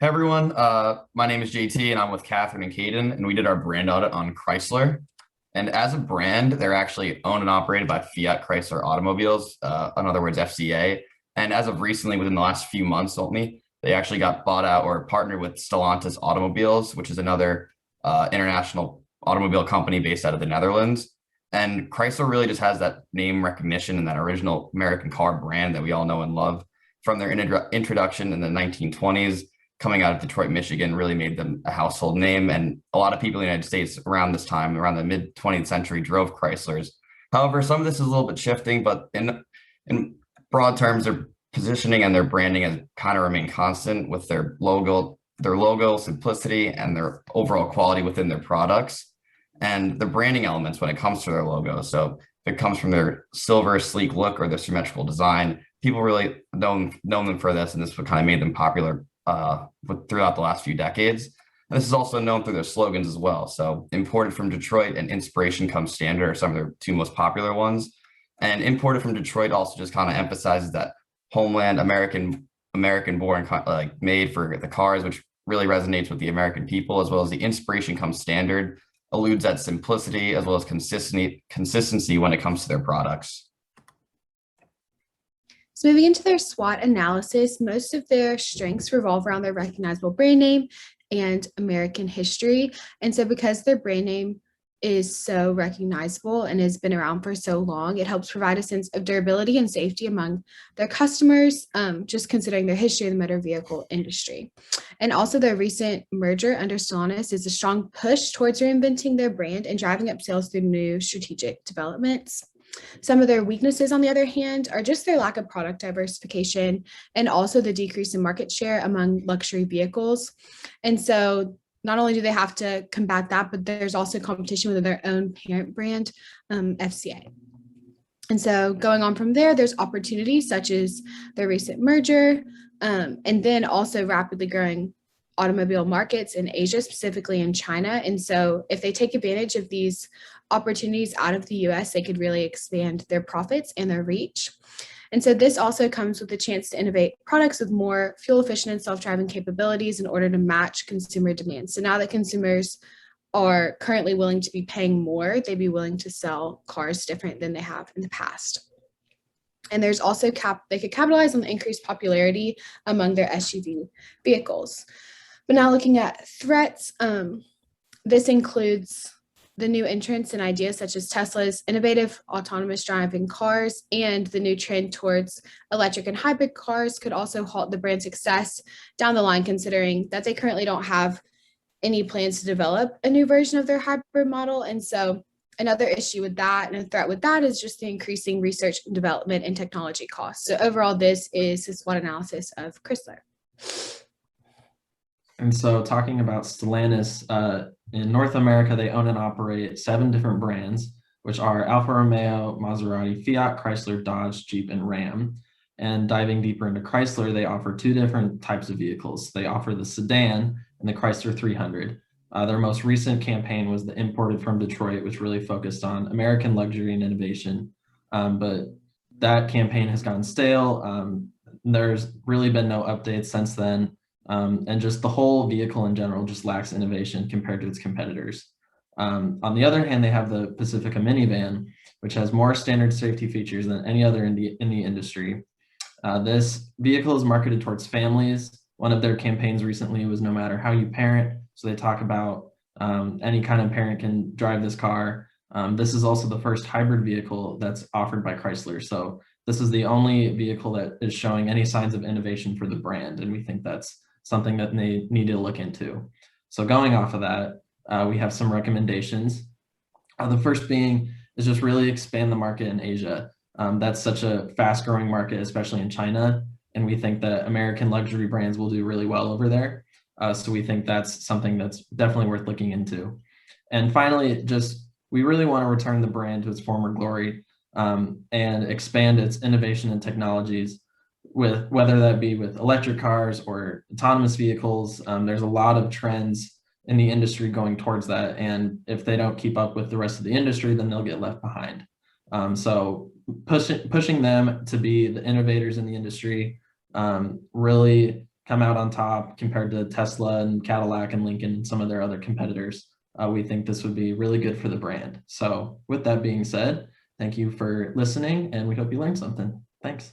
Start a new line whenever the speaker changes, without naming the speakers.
Hey everyone, my name is JT and I'm with Catherine and Caden, and we did our brand audit on Chrysler. And as a brand, they're actually owned and operated by Fiat Chrysler Automobiles, in other words, FCA. And as of recently, within the last few months only, they actually got bought out or partnered with Stellantis Automobiles, which is another international automobile company based out of the Netherlands. And Chrysler really just has that name recognition and that original American car brand that we all know and love from their introduction in the 1920s coming out of Detroit, Michigan, really made them a household name. And a lot of people in the United States around this time, around the mid 20th century, drove Chryslers. However, some of this is a little bit shifting, but in broad terms, their positioning and their branding has kind of remained constant with their logo simplicity and their overall quality within their products and the branding elements when it comes to their logo. So if it comes from their silver, sleek look or their symmetrical design, people really know them for this, and this what kind of made them popular throughout the last few decades. And this is also known through their slogans as well. So imported from Detroit and inspiration comes standard are some of their two most popular ones. And imported from Detroit also just kind of emphasizes that homeland American born, like made for the cars, which really resonates with the American people, as well as the inspiration comes standard alludes at simplicity as well as consistency when it comes to their products.
So moving into their SWOT analysis, most of their strengths revolve around their recognizable brand name and American history. And so because their brand name is so recognizable and has been around for so long, it helps provide a sense of durability and safety among their customers, just considering their history in the motor vehicle industry. And also their recent merger under Stellantis is a strong push towards reinventing their brand and driving up sales through new strategic developments. Some of their weaknesses, on the other hand, are just their lack of product diversification and also the decrease in market share among luxury vehicles. And so not only do they have to combat that, but there's also competition within their own parent brand, FCA. And so going on from there, there's opportunities such as their recent merger, and then also rapidly growing automobile markets in Asia, specifically in China. And so if they take advantage of these opportunities out of the US, they could really expand their profits and their reach. And so this also comes with the chance to innovate products with more fuel efficient and self-driving capabilities in order to match consumer demand. So now that consumers are currently willing to be paying more, they'd be willing to sell cars different than they have in the past. And there's also they could capitalize on the increased popularity among their SUV vehicles. But now looking at threats, this includes the new entrants and ideas such as Tesla's innovative autonomous driving cars, and the new trend towards electric and hybrid cars could also halt the brand's success down the line, considering that they currently don't have any plans to develop a new version of their hybrid model. And so another issue with that and a threat with that is just the increasing research and development and technology costs. So overall, this is the SWOT analysis of Chrysler.
And so talking about Stellantis, in North America, they own and operate 7 different brands, which are Alfa Romeo, Maserati, Fiat, Chrysler, Dodge, Jeep, and Ram. And diving deeper into Chrysler, they offer 2 different types of vehicles. They offer the sedan and the Chrysler 300. Their most recent campaign was the Imported from Detroit, which really focused on American luxury and innovation. But that campaign has gone stale. There's really been no updates since then. And just the whole vehicle in general just lacks innovation compared to its competitors. On the other hand, they have the Pacifica minivan, which has more standard safety features than any other in the industry. This vehicle is marketed towards families. One of their campaigns recently was no matter how you parent. So they talk about any kind of parent can drive this car. This is also the first hybrid vehicle that's offered by Chrysler. So this is the only vehicle that is showing any signs of innovation for the brand. And we think that's something that they need to look into. So going off of that, we have some recommendations. The first being is just really expand the market in Asia. That's such a fast growing market, especially in China. And we think that American luxury brands will do really well over there. So we think that's something that's definitely worth looking into. And finally, we really want to return the brand to its former glory, and expand its innovation and technologies, with whether that be with electric cars or autonomous vehicles. There's a lot of trends in the industry going towards that. And if they don't keep up with the rest of the industry, then they'll get left behind. So pushing them to be the innovators in the industry, really come out on top compared to Tesla and Cadillac and Lincoln and some of their other competitors. We think this would be really good for the brand. So with that being said, thank you for listening, and we hope you learned something. Thanks.